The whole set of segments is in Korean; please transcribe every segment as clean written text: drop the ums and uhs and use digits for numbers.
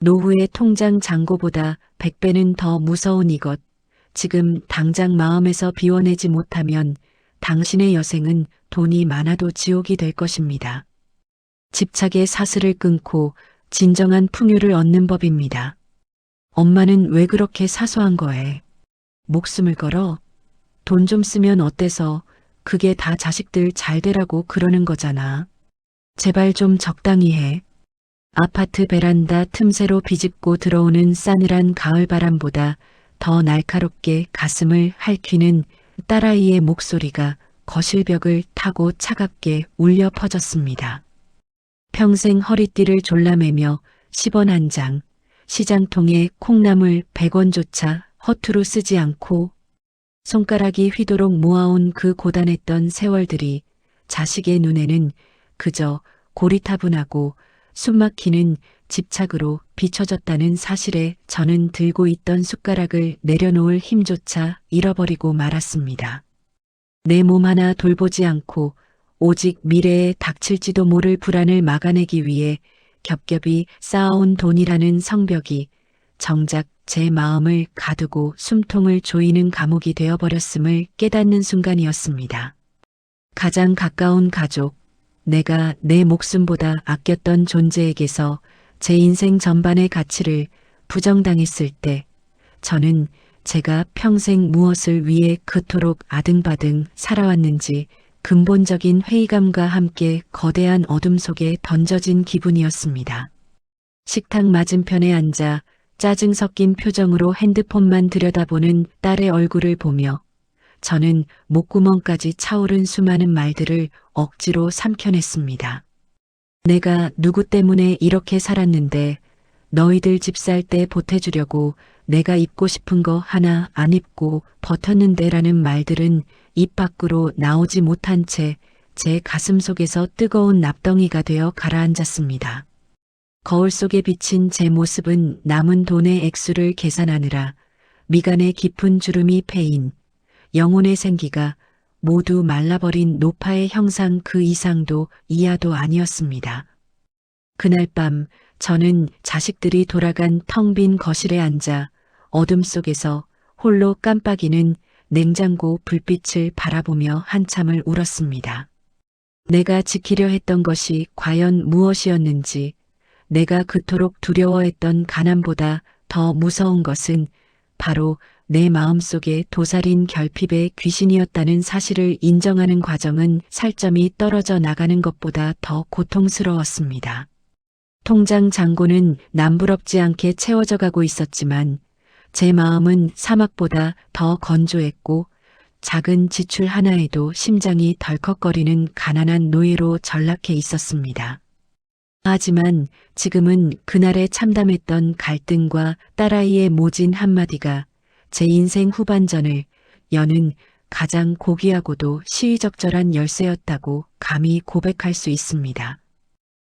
노후의 통장 잔고보다 100배는 더 무서운 이것. 지금 당장 마음에서 비워내지 못하면 당신의 여생은 돈이 많아도 지옥이 될 것입니다. 집착의 사슬을 끊고 진정한 풍요를 얻는 법입니다. 엄마는 왜 그렇게 사소한 거에 목숨을 걸어? 돈 좀 쓰면 어때서? 그게 다 자식들 잘 되라고 그러는 거잖아. 제발 좀 적당히 해. 아파트 베란다 틈새로 비집고 들어오는 싸늘한 가을바람보다 더 날카롭게 가슴을 핥히는 딸아이의 목소리가 거실벽을 타고 차갑게 울려 퍼졌습니다. 평생 허리띠를 졸라매며 10원 한 장, 시장통에 콩나물 100원조차 허투루 쓰지 않고 손가락이 휘도록 모아온 그 고단했던 세월들이 자식의 눈에는 그저 고리타분하고 숨막히는 집착으로 비춰졌다는 사실에 저는 들고 있던 숟가락을 내려놓을 힘조차 잃어버리고 말았습니다. 내 몸 하나 돌보지 않고 오직 미래에 닥칠지도 모를 불안을 막아내기 위해 겹겹이 쌓아온 돈이라는 성벽이 정작 제 마음을 가두고 숨통을 조이는 감옥이 되어버렸음을 깨닫는 순간이었습니다. 가장 가까운 가족, 내가 내 목숨보다 아꼈던 존재에게서 제 인생 전반의 가치를 부정당했을 때 저는 제가 평생 무엇을 위해 그토록 아등바등 살아왔는지 근본적인 회의감과 함께 거대한 어둠 속에 던져진 기분이었습니다. 식탁 맞은편에 앉아 짜증 섞인 표정으로 핸드폰만 들여다보는 딸의 얼굴을 보며 저는 목구멍까지 차오른 수많은 말들을 억지로 삼켜냈습니다. 내가 누구 때문에 이렇게 살았는데 너희들 집 살 때 보태주려고 내가 입고 싶은 거 하나 안 입고 버텼는데라는 말들은 입 밖으로 나오지 못한 채 제 가슴 속에서 뜨거운 납덩이가 되어 가라앉았습니다. 거울 속에 비친 제 모습은 남은 돈의 액수를 계산하느라 미간에 깊은 주름이 패인 영혼의 생기가 모두 말라버린 노파의 형상 그 이상도 이하도 아니었습니다. 그날 밤 저는 자식들이 돌아간 텅 빈 거실에 앉아 어둠 속에서 홀로 깜빡이는 냉장고 불빛을 바라보며 한참을 울었습니다. 내가 지키려 했던 것이 과연 무엇이었는지, 내가 그토록 두려워했던 가난보다 더 무서운 것은 바로 내 마음속에 도살인 결핍의 귀신이었다는 사실을 인정하는 과정은 살점이 떨어져 나가는 것보다 더 고통스러웠습니다. 통장 잔고는 남부럽지 않게 채워져 가고 있었지만 제 마음은 사막보다 더 건조했고 작은 지출 하나에도 심장이 덜컥거리는 가난한 노예로 전락해 있었습니다. 하지만 지금은 그날의 참담했던 갈등과 딸아이의 모진 한마디가 제 인생 후반전을 여는 가장 고귀하고도 시의적절한 열쇠였다고 감히 고백할 수 있습니다.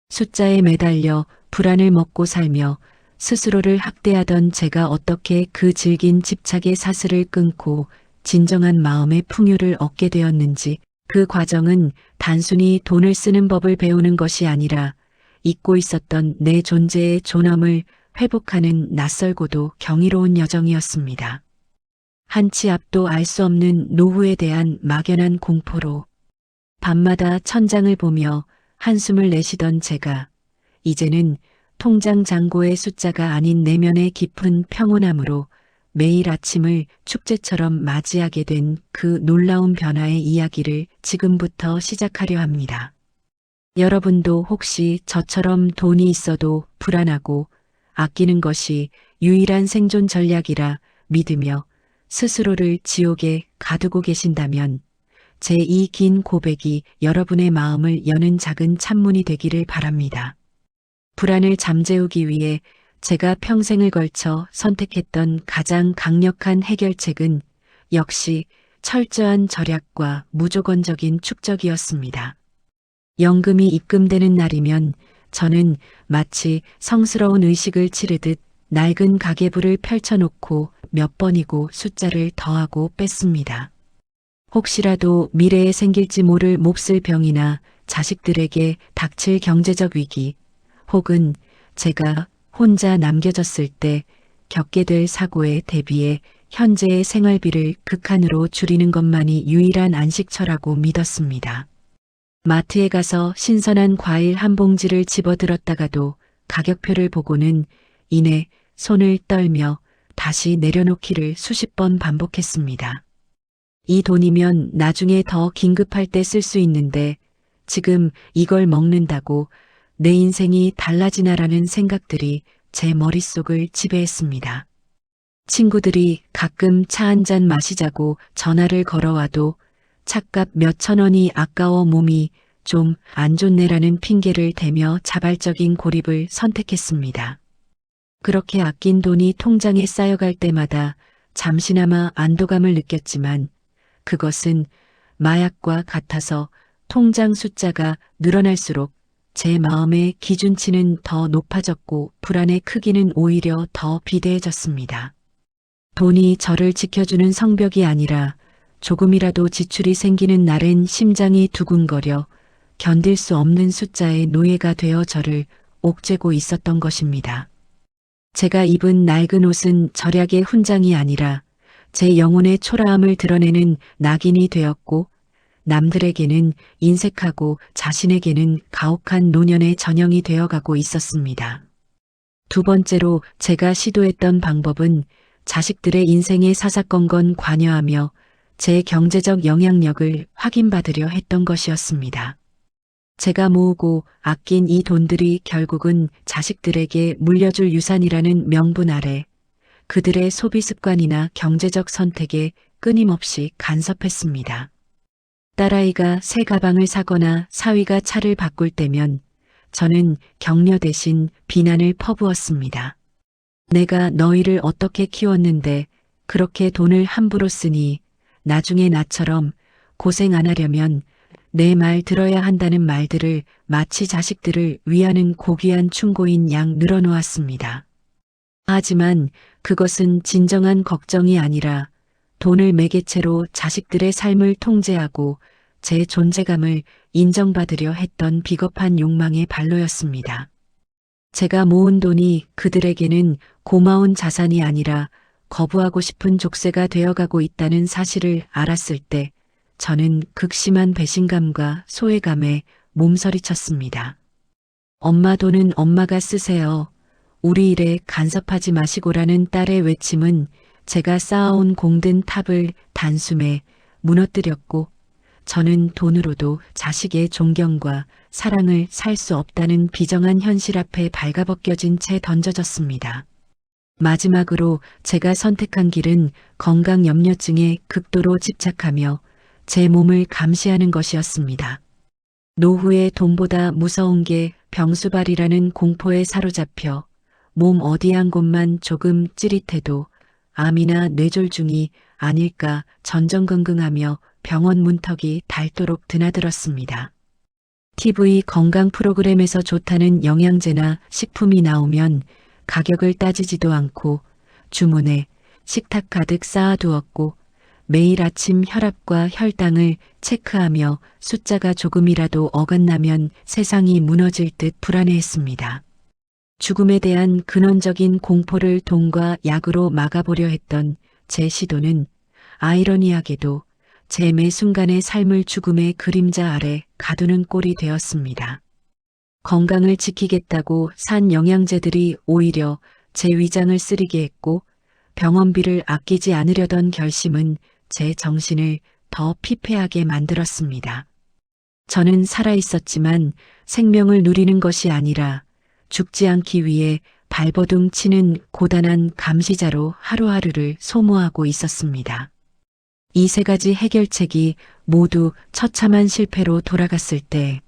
숫자에 매달려 불안을 먹고 살며 스스로를 학대하던 제가 어떻게 그 질긴 집착의 사슬을 끊고 진정한 마음의 풍요를 얻게 되었는지, 그 과정은 단순히 돈을 쓰는 법을 배우는 것이 아니라 잊고 있었던 내 존재의 존엄을 회복하는 낯설고도 경이로운 여정이었습니다. 한치 앞도 알 수 없는 노후에 대한 막연한 공포로 밤마다 천장을 보며 한숨을 내쉬던 제가 이제는 통장 잔고의 숫자가 아닌 내면의 깊은 평온함으로 매일 아침을 축제처럼 맞이하게 된 그 놀라운 변화의 이야기를 지금부터 시작하려 합니다. 여러분도 혹시 저처럼 돈이 있어도 불안하고 아끼는 것이 유일한 생존 전략이라 믿으며 스스로를 지옥에 가두고 계신다면 제 이 긴 고백이 여러분의 마음을 여는 작은 찬문이 되기를 바랍니다. 불안을 잠재우기 위해 제가 평생을 걸쳐 선택했던 가장 강력한 해결책은 역시 철저한 절약과 무조건적인 축적이었습니다. 연금이 입금되는 날이면 저는 마치 성스러운 의식을 치르듯 낡은 가계부를 펼쳐놓고 몇 번이고 숫자를 더하고 뺐습니다. 혹시라도 미래에 생길지 모를 몹쓸 병이나 자식들에게 닥칠 경제적 위기, 혹은 제가 혼자 남겨졌을 때 겪게 될 사고에 대비해 현재의 생활비를 극한으로 줄이는 것만이 유일한 안식처라고 믿었습니다. 마트에 가서 신선한 과일 한 봉지를 집어들었다가도 가격표를 보고는 이내 손을 떨며 다시 내려놓기를 수십 번 반복했습니다. 이 돈이면 나중에 더 긴급할 때 쓸 수 있는데 지금 이걸 먹는다고 내 인생이 달라지나라는 생각들이 제 머릿속을 지배했습니다. 친구들이 가끔 차 한 잔 마시자고 전화를 걸어와도 차값 몇천 원이 아까워 몸이 좀 안 좋네라는 핑계를 대며 자발적인 고립을 선택했습니다. 그렇게 아낀 돈이 통장에 쌓여갈 때마다 잠시나마 안도감을 느꼈지만 그것은 마약과 같아서 통장 숫자가 늘어날수록 제 마음의 기준치는 더 높아졌고 불안의 크기는 오히려 더 비대해졌습니다. 돈이 저를 지켜주는 성벽이 아니라 조금이라도 지출이 생기는 날엔 심장이 두근거려 견딜 수 없는 숫자의 노예가 되어 저를 옥죄고 있었던 것입니다. 제가 입은 낡은 옷은 절약의 훈장이 아니라 제 영혼의 초라함을 드러내는 낙인이 되었고 남들에게는 인색하고 자신에게는 가혹한 노년의 전형이 되어가고 있었습니다. 두 번째로 제가 시도했던 방법은 자식들의 인생에 사사건건 관여하며 제 경제적 영향력을 확인받으려 했던 것이었습니다. 제가 모으고 아낀 이 돈들이 결국은 자식들에게 물려줄 유산이라는 명분 아래 그들의 소비 습관이나 경제적 선택에 끊임없이 간섭했습니다. 딸아이가 새 가방을 사거나 사위가 차를 바꿀 때면 저는 격려 대신 비난을 퍼부었습니다. 내가 너희를 어떻게 키웠는데 그렇게 돈을 함부로 쓰니 나중에 나처럼 고생 안 하려면 내 말 들어야 한다는 말들을 마치 자식들을 위하는 고귀한 충고인 양 늘어놓았습니다. 하지만 그것은 진정한 걱정이 아니라 돈을 매개체로 자식들의 삶을 통제하고 제 존재감을 인정받으려 했던 비겁한 욕망의 발로였습니다. 제가 모은 돈이 그들에게는 고마운 자산이 아니라 거부하고 싶은 족쇄가 되어가고 있다는 사실을 알았을 때 저는 극심한 배신감과 소외감에 몸서리쳤습니다. 엄마 돈은 엄마가 쓰세요. 우리 일에 간섭하지 마시고라는 딸의 외침은 제가 쌓아온 공든 탑을 단숨에 무너뜨렸고 저는 돈으로도 자식의 존경과 사랑을 살 수 없다는 비정한 현실 앞에 발가벗겨진 채 던져졌습니다. 마지막으로 제가 선택한 길은 건강염려증에 극도로 집착하며 제 몸을 감시하는 것이었습니다. 노후에 돈보다 무서운 게 병수발이라는 공포에 사로잡혀 몸 어디 한 곳만 조금 찌릿해도 암이나 뇌졸중이 아닐까 전전긍긍하며 병원 문턱이 닳도록 드나들었습니다. TV 건강 프로그램에서 좋다는 영양제나 식품이 나오면 가격을 따지지도 않고 주문에 식탁 가득 쌓아두었고 매일 아침 혈압과 혈당을 체크하며 숫자가 조금이라도 어긋나면 세상이 무너질 듯 불안해했습니다. 죽음에 대한 근원적인 공포를 돈과 약으로 막아보려 했던 제 시도는 아이러니하게도 제 매 순간의 삶을 죽음의 그림자 아래 가두는 꼴이 되었습니다. 건강을 지키겠다고 산 영양제들이 오히려 제 위장을 쓰리게 했고 병원비를 아끼지 않으려던 결심은 제 정신을 더 피폐하게 만들었습니다. 저는 살아있었지만 생명을 누리는 것이 아니라 죽지 않기 위해 발버둥 치는 고단한 감시자로 하루하루를 소모하고 있었습니다. 이 세 가지 해결책이 모두 처참한 실패로 돌아갔을 때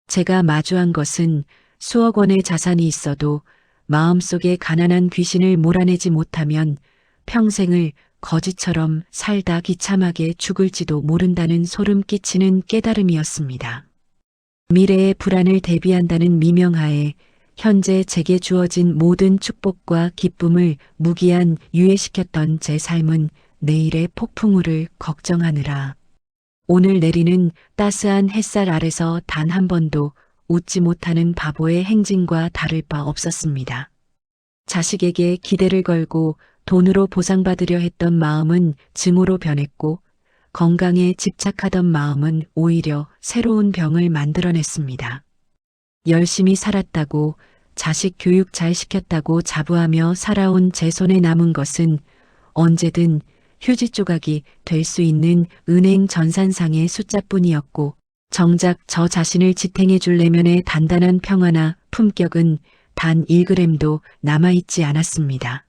제가 마주한 것은 수억 원의 자산이 있어도 마음속에 가난한 귀신을 몰아내지 못하면 평생을 거지처럼 살다 기참하게 죽을지도 모른다는 소름 끼치는 깨달음이었습니다. 미래의 불안을 대비한다는 미명하에 현재 제게 주어진 모든 축복과 기쁨을 무기한 유예시켰던 제 삶은 내일의 폭풍우를 걱정하느라 오늘 내리는 따스한 햇살 아래서 단 한 번도 웃지 못하는 바보의 행진과 다를 바 없었습니다. 자식에게 기대를 걸고 돈으로 보상받으려 했던 마음은 증오로 변했고 건강에 집착하던 마음은 오히려 새로운 병을 만들어냈습니다. 열심히 살았다고 자식 교육 잘 시켰다고 자부하며 살아온 제 손에 남은 것은 언제든 휴지 조각이 될 수 있는 은행 전산상의 숫자뿐이었고 정작 저 자신을 지탱해 줄 내면의 단단한 평화나 품격은 단 1g도 남아있지 않았습니다.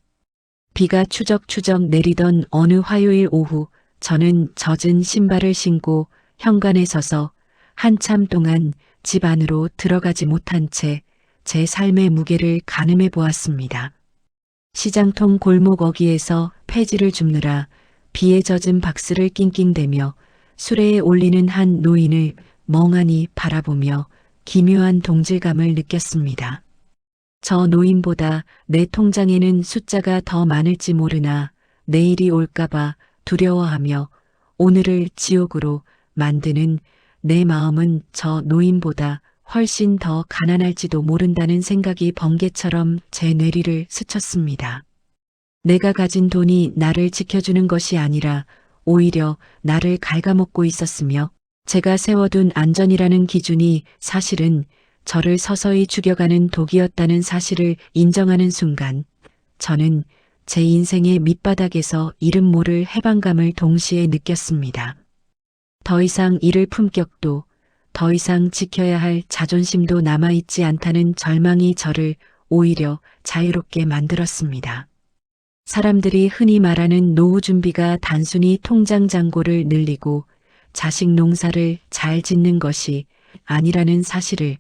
비가 추적추적 내리던 어느 화요일 오후 저는 젖은 신발을 신고 현관에 서서 한참 동안 집 안으로 들어가지 못한 채 제 삶의 무게를 가늠해 보았습니다. 시장통 골목 어귀에서 폐지를 줍느라 비에 젖은 박스를 낑낑대며 수레에 올리는 한 노인을 멍하니 바라보며 기묘한 동질감을 느꼈습니다. 저 노인보다 내 통장에는 숫자가 더 많을지 모르나 내일이 올까봐 두려워하며 오늘을 지옥으로 만드는 내 마음은 저 노인보다 훨씬 더 가난할지도 모른다는 생각이 번개처럼 제 뇌리를 스쳤습니다. 내가 가진 돈이 나를 지켜주는 것이 아니라 오히려 나를 갉아먹고 있었으며 제가 세워둔 안전이라는 기준이 사실은 저를 서서히 죽여가는 독이었다는 사실을 인정하는 순간 저는 제 인생의 밑바닥에서 이름 모를 해방감을 동시에 느꼈습니다. 더 이상 잃을 품격도 더 이상 지켜야 할 자존심도 남아있지 않다는 절망이 저를 오히려 자유롭게 만들었습니다. 사람들이 흔히 말하는 노후 준비가 단순히 통장 잔고를 늘리고 자식 농사를 잘 짓는 것이 아니라는 사실을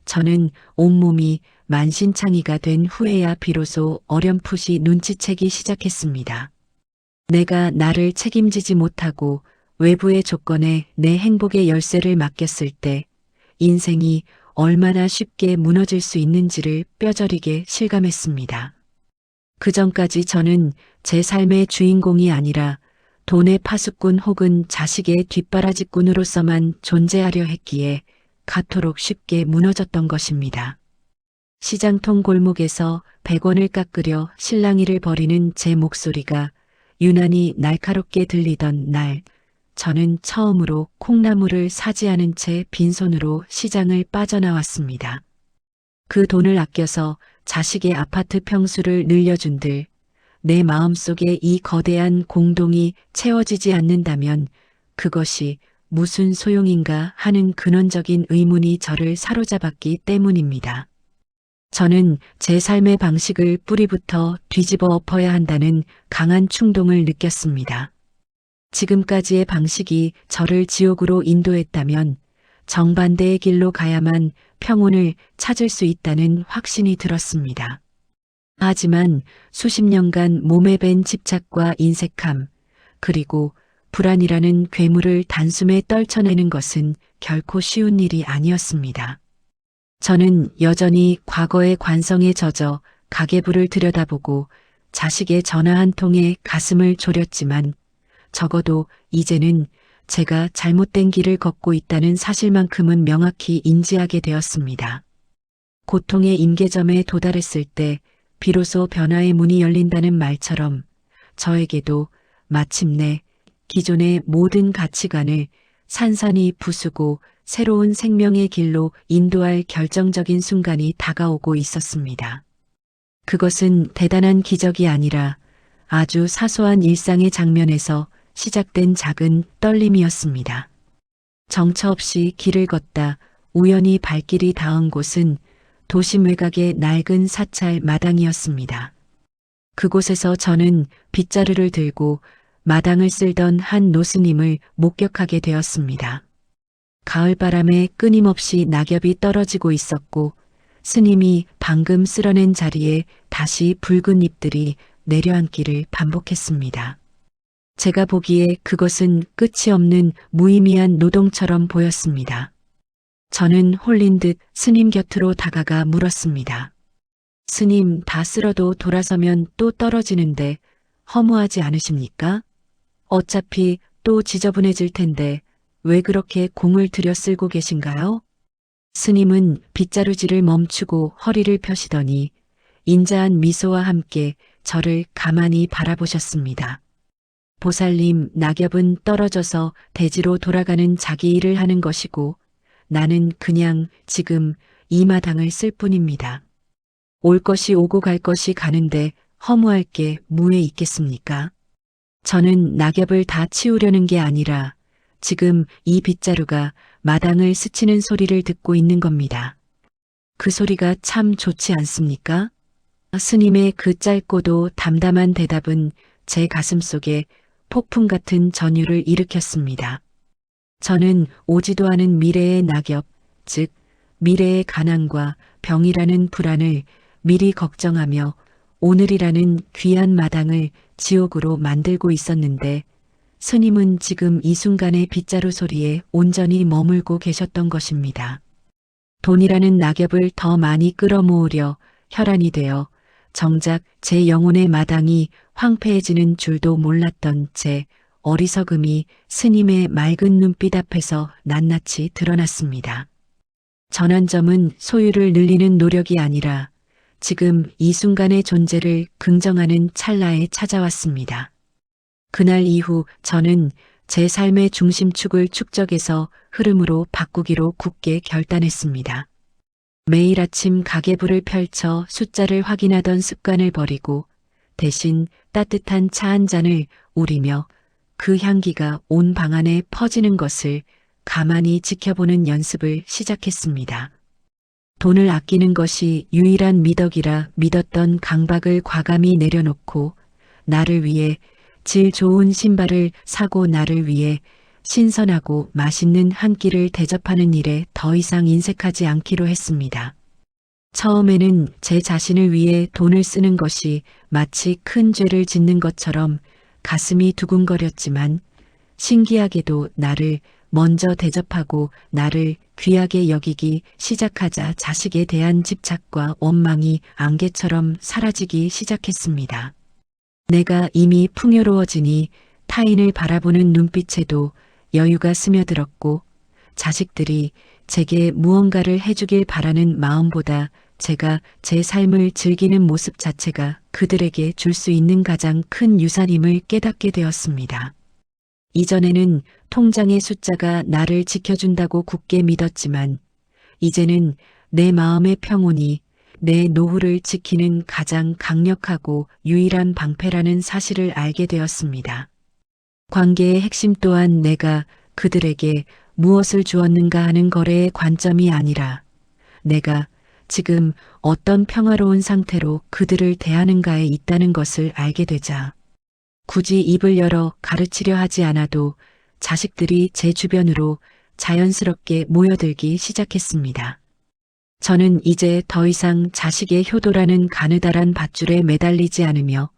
저는 온몸이 만신창이가 된 후에야 비로소 어렴풋이 눈치채기 시작했습니다. 내가 나를 책임지지 못하고 외부의 조건에 내 행복의 열쇠를 맡겼을 때 인생이 얼마나 쉽게 무너질 수 있는지를 뼈저리게 실감했습니다. 그 전까지 저는 제 삶의 주인공이 아니라 돈의 파수꾼 혹은 자식의 뒷바라지꾼으로서만 존재하려 했기에 가토록 쉽게 무너졌던 것입니다. 시장통 골목에서 100원을 깎으려 실랑이를 벌이는 제 목소리가 유난히 날카롭게 들리던 날, 저는 처음으로 콩나물을 사지 않은 채 빈손으로 시장을 빠져나왔습니다. 그 돈을 아껴서 자식의 아파트 평수를 늘려준들 내 마음속에 이 거대한 공동이 채워지지 않는다면 그것이 무슨 소용인가 하는 근원적인 의문이 저를 사로잡았기 때문입니다. 저는 제 삶의 방식을 뿌리부터 뒤집어 엎어야 한다는 강한 충동을 느꼈습니다. 지금까지의 방식이 저를 지옥으로 인도했다면 정반대의 길로 가야만 평온을 찾을 수 있다는 확신이 들었습니다. 하지만 수십 년간 몸에 밴 집착과 인색함, 그리고 불안이라는 괴물을 단숨에 떨쳐내는 것은 결코 쉬운 일이 아니었습니다. 저는 여전히 과거의 관성에 젖어 가계부를 들여다보고 자식의 전화 한 통에 가슴을 졸였지만 적어도 이제는 제가 잘못된 길을 걷고 있다는 사실만큼은 명확히 인지하게 되었습니다. 고통의 임계점에 도달했을 때 비로소 변화의 문이 열린다는 말처럼 저에게도 마침내 기존의 모든 가치관을 산산이 부수고 새로운 생명의 길로 인도할 결정적인 순간이 다가오고 있었습니다. 그것은 대단한 기적이 아니라 아주 사소한 일상의 장면에서 시작된 작은 떨림이었습니다. 정처 없이 길을 걷다 우연히 발길이 닿은 곳은 도심 외곽의 낡은 사찰 마당이었습니다. 그곳에서 저는 빗자루를 들고 마당을 쓸던 한 노스님을 목격하게 되었습니다. 가을바람에 끊임없이 낙엽이 떨어지고 있었고 스님이 방금 쓸어낸 자리에 다시 붉은 잎들이 내려앉기를 반복했습니다. 제가 보기에 그것은 끝이 없는 무의미한 노동처럼 보였습니다. 저는 홀린 듯 스님 곁으로 다가가 물었습니다. 스님, 다 쓸어도 돌아서면 또 떨어지는데 허무하지 않으십니까? 어차피 또 지저분해질 텐데 왜 그렇게 공을 들여 쓸고 계신가요? 스님은 빗자루질을 멈추고 허리를 펴시더니 인자한 미소와 함께 저를 가만히 바라보셨습니다. 보살님, 낙엽은 떨어져서 대지로 돌아가는 자기 일을 하는 것이고 나는 그냥 지금 이 마당을 쓸 뿐입니다. 올 것이 오고 갈 것이 가는데 허무할 게 무에 있겠습니까? 저는 낙엽을 다 치우려는 게 아니라 지금 이 빗자루가 마당을 스치는 소리를 듣고 있는 겁니다. 그 소리가 참 좋지 않습니까? 스님의 그 짧고도 담담한 대답은 제 가슴 속에 폭풍 같은 전율을 일으켰습니다. 저는 오지도 않은 미래의 낙엽, 즉 미래의 가난과 병이라는 불안을 미리 걱정하며 오늘이라는 귀한 마당을 지옥으로 만들고 있었는데 스님은 지금 이 순간의 빗자루 소리에 온전히 머물고 계셨던 것입니다. 돈이라는 낙엽을 더 많이 끌어모으려 혈안이 되어 정작 제 영혼의 마당이 황폐해지는 줄도 몰랐던 제 어리석음이 스님의 맑은 눈빛 앞에서 낱낱이 드러났습니다. 전환점은 소유를 늘리는 노력이 아니라 지금 이 순간의 존재를 긍정하는 찰나에 찾아왔습니다. 그날 이후 저는 제 삶의 중심축을 축적해서 흐름으로 바꾸기로 굳게 결단했습니다. 매일 아침 가계부를 펼쳐 숫자를 확인하던 습관을 버리고 대신 따뜻한 차 한 잔을 우리며 그 향기가 온 방 안에 퍼지는 것을 가만히 지켜보는 연습을 시작했습니다. 돈을 아끼는 것이 유일한 미덕이라 믿었던 강박을 과감히 내려놓고 나를 위해 질 좋은 신발을 사고 나를 위해 신선하고 맛있는 한 끼를 대접하는 일에 더 이상 인색하지 않기로 했습니다. 처음에는 제 자신을 위해 돈을 쓰는 것이 마치 큰 죄를 짓는 것처럼 가슴이 두근거렸지만 신기하게도 나를 먼저 대접하고 나를 귀하게 여기기 시작하자 자식에 대한 집착과 원망이 안개처럼 사라지기 시작했습니다. 내가 이미 풍요로워지니 타인을 바라보는 눈빛에도 여유가 스며들었고 자식들이 제게 무언가를 해주길 바라는 마음보다 제가 제 삶을 즐기는 모습 자체가 그들에게 줄 수 있는 가장 큰 유산임을 깨닫게 되었습니다. 이전에는 통장의 숫자가 나를 지켜준다고 굳게 믿었지만 이제는 내 마음의 평온이 내 노후를 지키는 가장 강력하고 유일한 방패라는 사실을 알게 되었습니다. 관계의 핵심 또한 내가 그들에게 무엇을 주었는가 하는 거래의 관점이 아니라 내가 지금 어떤 평화로운 상태로 그들을 대하는가에 있다는 것을 알게 되자 굳이 입을 열어 가르치려 하지 않아도 자식들이 제 주변으로 자연스럽게 모여들기 시작했습니다. 저는 이제 더 이상 자식의 효도라는 가느다란 밧줄에 매달리지 않으며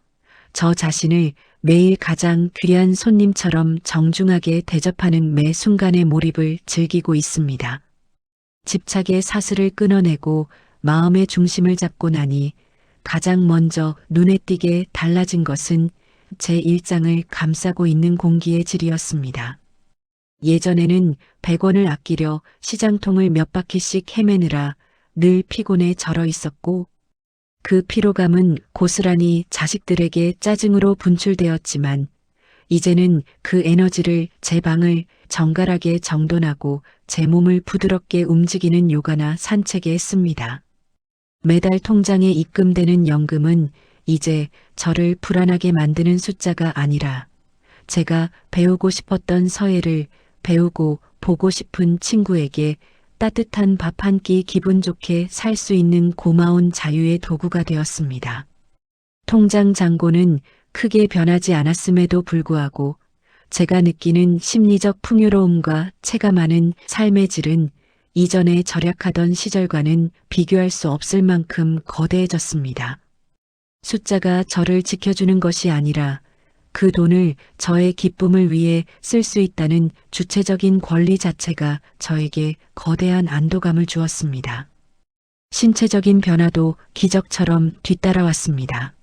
저 자신을 매일 가장 귀한 손님처럼 정중하게 대접하는 매 순간의 몰입을 즐기고 있습니다. 집착의 사슬을 끊어내고 마음의 중심을 잡고 나니 가장 먼저 눈에 띄게 달라진 것은 제 일상을 감싸고 있는 공기의 질이었습니다. 예전에는 100원을 아끼려 시장통을 몇 바퀴씩 헤매느라 늘 피곤에 절어 있었고 그 피로감은 고스란히 자식들에게 짜증으로 분출되었지만 이제는 그 에너지를 제 방을 정갈하게 정돈하고 제 몸을 부드럽게 움직이는 요가나 산책에 씁니다. 매달 통장에 입금되는 연금은 이제 저를 불안하게 만드는 숫자가 아니라 제가 배우고 싶었던 서예를 배우고 보고 싶은 친구에게 따뜻한 밥 한 끼 기분 좋게 살 수 있는 고마운 자유의 도구가 되었습니다. 통장 잔고는 크게 변하지 않았음에도 불구하고 제가 느끼는 심리적 풍요로움과 체감하는 삶의 질은 이전에 절약하던 시절과는 비교할 수 없을 만큼 거대해졌습니다. 숫자가 저를 지켜주는 것이 아니라 그 돈을 저의 기쁨을 위해 쓸 수 있다는 주체적인 권리 자체가 저에게 거대한 안도감을 주었습니다. 신체적인 변화도 기적처럼 뒤따라왔습니다.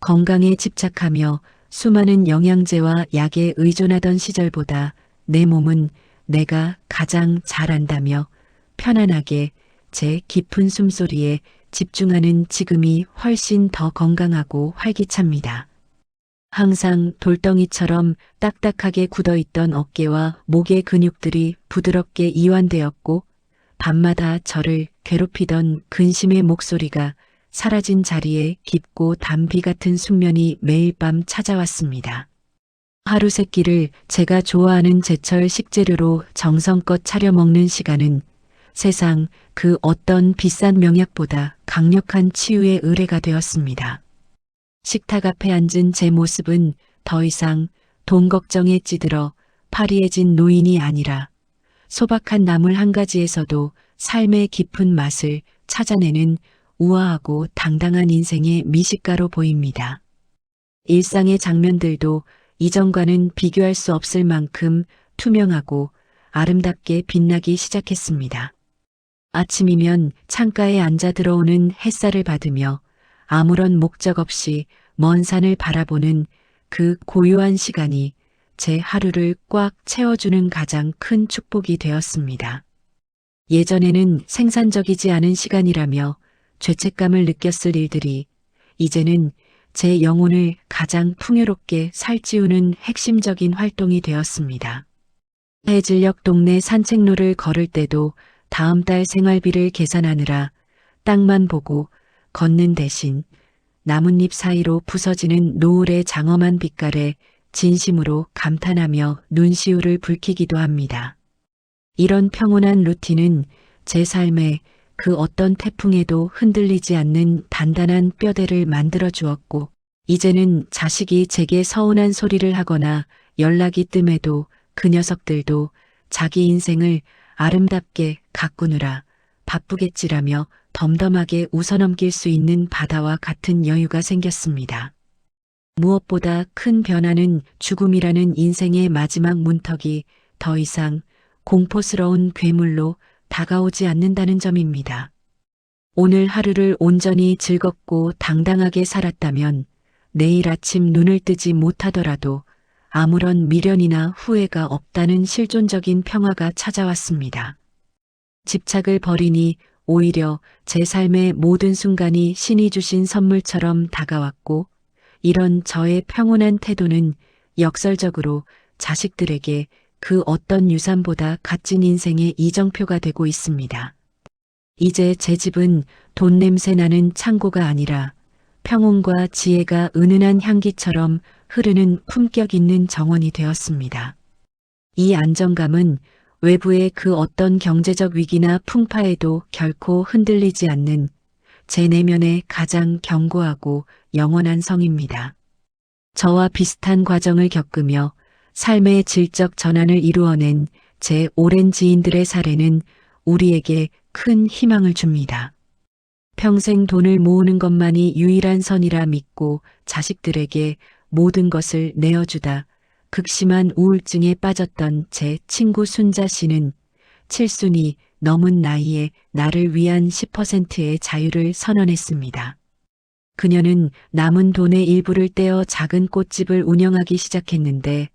건강에 집착하며 수많은 영양제와 약에 의존하던 시절보다 내 몸은 내가 가장 잘 안다며 편안하게 제 깊은 숨소리에 집중하는 지금이 훨씬 더 건강하고 활기찹니다. 항상 돌덩이처럼 딱딱하게 굳어있던 어깨와 목의 근육들이 부드럽게 이완되었고 밤마다 저를 괴롭히던 근심의 목소리가 사라진 자리에 깊고 담비 같은 숙면이 매일 밤 찾아왔습니다. 하루 세 끼를 제가 좋아하는 제철 식재료로 정성껏 차려 먹는 시간은 세상 그 어떤 비싼 명약보다 강력한 치유의 의뢰가 되었습니다. 식탁 앞에 앉은 제 모습은 더 이상 돈 걱정에 찌들어 파리해진 노인이 아니라 소박한 나물 한 가지에서도 삶의 깊은 맛을 찾아내는 우아하고 당당한 인생의 미식가로 보입니다. 일상의 장면들도 이전과는 비교할 수 없을 만큼 투명하고 아름답게 빛나기 시작했습니다. 아침이면 창가에 앉아 들어오는 햇살을 받으며 아무런 목적 없이 먼 산을 바라보는 그 고요한 시간이 제 하루를 꽉 채워주는 가장 큰 축복이 되었습니다. 예전에는 생산적이지 않은 시간이라며 죄책감을 느꼈을 일들이 이제는 제 영혼을 가장 풍요롭게 살찌우는 핵심적인 활동이 되었습니다. 해질녘 동네 산책로를 걸을 때도 다음 달 생활비를 계산하느라 땅만 보고 걷는 대신 나뭇잎 사이로 부서지는 노을의 장엄한 빛깔에 진심으로 감탄하며 눈시울을 붉히기도 합니다. 이런 평온한 루틴은 제 삶에 그 어떤 태풍에도 흔들리지 않는 단단한 뼈대를 만들어 주었고, 이제는 자식이 제게 서운한 소리를 하거나 연락이 뜸해도 그 녀석들도 자기 인생을 아름답게 가꾸느라 바쁘겠지라며 덤덤하게 웃어넘길 수 있는 바다와 같은 여유가 생겼습니다. 무엇보다 큰 변화는 죽음이라는 인생의 마지막 문턱이 더 이상 공포스러운 괴물로 다가오지 않는다는 점입니다. 오늘 하루를 온전히 즐겁고 당당하게 살았다면 내일 아침 눈을 뜨지 못하더라도 아무런 미련이나 후회가 없다는 실존적인 평화가 찾아왔습니다. 집착을 버리니 오히려 제 삶의 모든 순간이 신이 주신 선물처럼 다가왔고, 이런 저의 평온한 태도는 역설적으로 자식들에게 그 어떤 유산보다 값진 인생의 이정표가 되고 있습니다. 이제 제 집은 돈 냄새 나는 창고가 아니라 평온과 지혜가 은은한 향기처럼 흐르는 품격 있는 정원이 되었습니다. 이 안정감은 외부의 그 어떤 경제적 위기나 풍파에도 결코 흔들리지 않는 제 내면의 가장 견고하고 영원한 성입니다. 저와 비슷한 과정을 겪으며 삶의 질적 전환을 이루어낸 제 오랜 지인들의 사례는 우리에게 큰 희망을 줍니다. 평생 돈을 모으는 것만이 유일한 선이라 믿고 자식들에게 모든 것을 내어주다 극심한 우울증에 빠졌던 제 친구 순자 씨는 칠순이 넘은 나이에 나를 위한 10%의 자유를 선언했습니다. 그녀는 남은 돈의 일부를 떼어 작은 꽃집을 운영하기 시작했는데,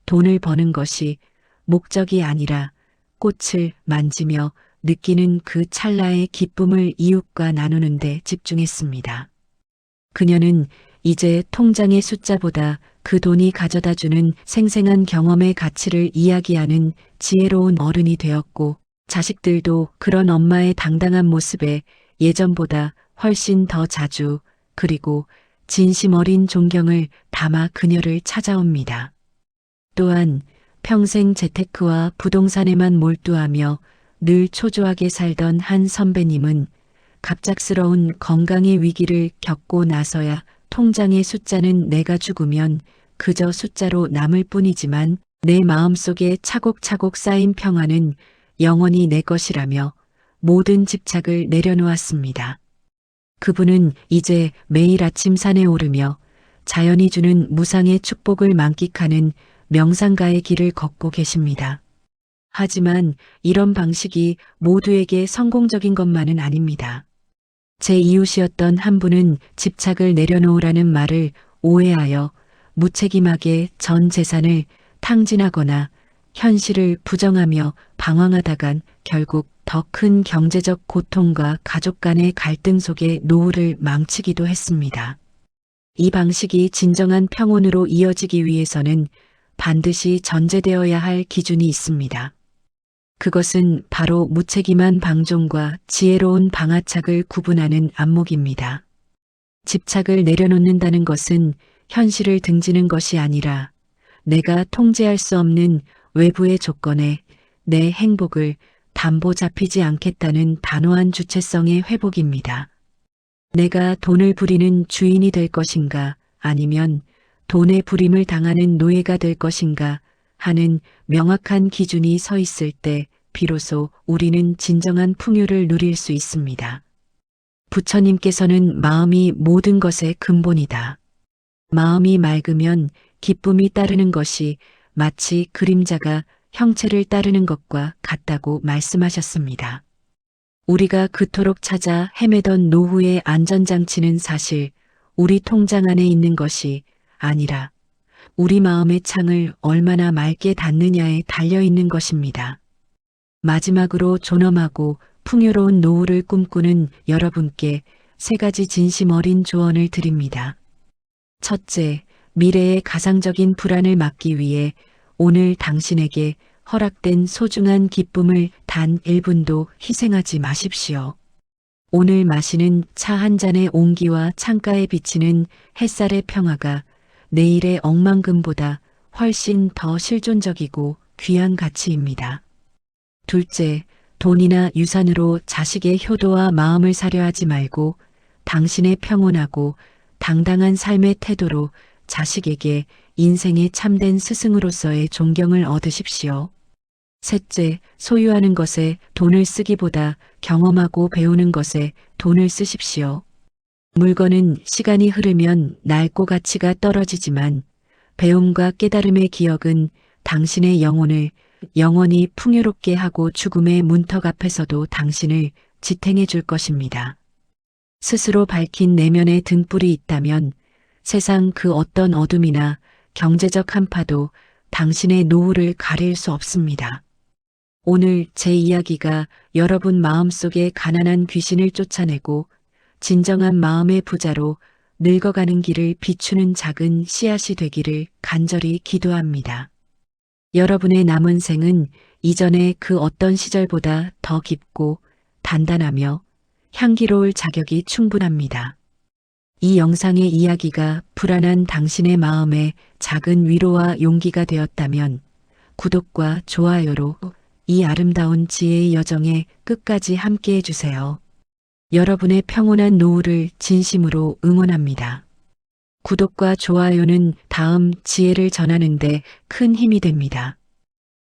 돈을 버는 것이 목적이 아니라 꽃을 만지며 느끼는 그 찰나의 기쁨을 이웃과 나누는 데 집중했습니다. 그녀는 이제 통장의 숫자보다 그 돈이 가져다주는 생생한 경험의 가치를 이야기하는 지혜로운 어른이 되었고, 자식들도 그런 엄마의 당당한 모습에 예전보다 훨씬 더 자주, 그리고 진심 어린 존경을 담아 그녀를 찾아옵니다. 또한 평생 재테크와 부동산에만 몰두하며 늘 초조하게 살던 한 선배님은 갑작스러운 건강의 위기를 겪고 나서야 통장의 숫자는 내가 죽으면 그저 숫자로 남을 뿐이지만 내 마음속에 차곡차곡 쌓인 평화는 영원히 내 것이라며 모든 집착을 내려놓았습니다. 그분은 이제 매일 아침 산에 오르며 자연이 주는 무상의 축복을 만끽하는 명상가의 길을 걷고 계십니다. 하지만 이런 방식이 모두에게 성공적인 것만은 아닙니다. 제 이웃이었던 한 분은 집착을 내려놓으라는 말을 오해하여 무책임하게 전 재산을 탕진하거나 현실을 부정하며 방황하다간 결국 더 큰 경제적 고통과 가족 간의 갈등 속에 노후를 망치기도 했습니다. 이 방식이 진정한 평온으로 이어지기 위해서는 반드시 전제되어야 할 기준이 있습니다. 그것은 바로 무책임한 방종과 지혜로운 방아착을 구분하는 안목입니다. 집착을 내려놓는다는 것은 현실을 등지는 것이 아니라 내가 통제할 수 없는 외부의 조건에 내 행복을 담보 잡히지 않겠다는 단호한 주체성의 회복입니다. 내가 돈을 부리는 주인이 될 것인가 아니면 돈의 부림을 당하는 노예가 될 것인가 하는 명확한 기준이 서 있을 때 비로소 우리는 진정한 풍요를 누릴 수 있습니다. 부처님께서는 마음이 모든 것의 근본이다. 마음이 맑으면 기쁨이 따르는 것이 마치 그림자가 형체를 따르는 것과 같다고 말씀하셨습니다. 우리가 그토록 찾아 헤매던 노후의 안전장치는 사실 우리 통장 안에 있는 것이 아니라 우리 마음의 창을 얼마나 맑게 닫느냐에 달려 있는 것입니다. 마지막으로 존엄하고 풍요로운 노후를 꿈꾸는 여러분께 3가지 진심 어린 조언을 드립니다. 첫째, 미래의 가상적인 불안을 막기 위해 오늘 당신에게 허락된 소중한 기쁨을 단 1분도 희생하지 마십시오. 오늘 마시는 차 한 잔의 온기와 창가에 비치는 햇살의 평화가 내일의 억만금보다 훨씬 더 실존적이고 귀한 가치입니다. 둘째, 돈이나 유산으로 자식의 효도와 마음을 사려 하지 말고 당신의 평온하고 당당한 삶의 태도로 자식에게 인생의 참된 스승으로서의 존경을 얻으십시오. 셋째, 소유하는 것에 돈을 쓰기보다 경험하고 배우는 것에 돈을 쓰십시오. 물건은 시간이 흐르면 낡고 가치가 떨어지지만 배움과 깨달음의 기억은 당신의 영혼을 영원히 풍요롭게 하고 죽음의 문턱 앞에서도 당신을 지탱해 줄 것입니다. 스스로 밝힌 내면의 등불이 있다면 세상 그 어떤 어둠이나 경제적 한파도 당신의 노후를 가릴 수 없습니다. 오늘 제 이야기가 여러분 마음속의 가난한 귀신을 쫓아내고 진정한 마음의 부자로 늙어가는 길을 비추는 작은 씨앗이 되기를 간절히 기도합니다. 여러분의 남은 생은 이전의 그 어떤 시절보다 더 깊고 단단하며 향기로울 자격이 충분합니다. 이 영상의 이야기가 불안한 당신의 마음에 작은 위로와 용기가 되었다면 구독과 좋아요로 이 아름다운 지혜의 여정에 끝까지 함께해 주세요. 여러분의 평온한 노후를 진심으로 응원합니다. 구독과 좋아요는 다음 지혜를 전하는 데 큰 힘이 됩니다.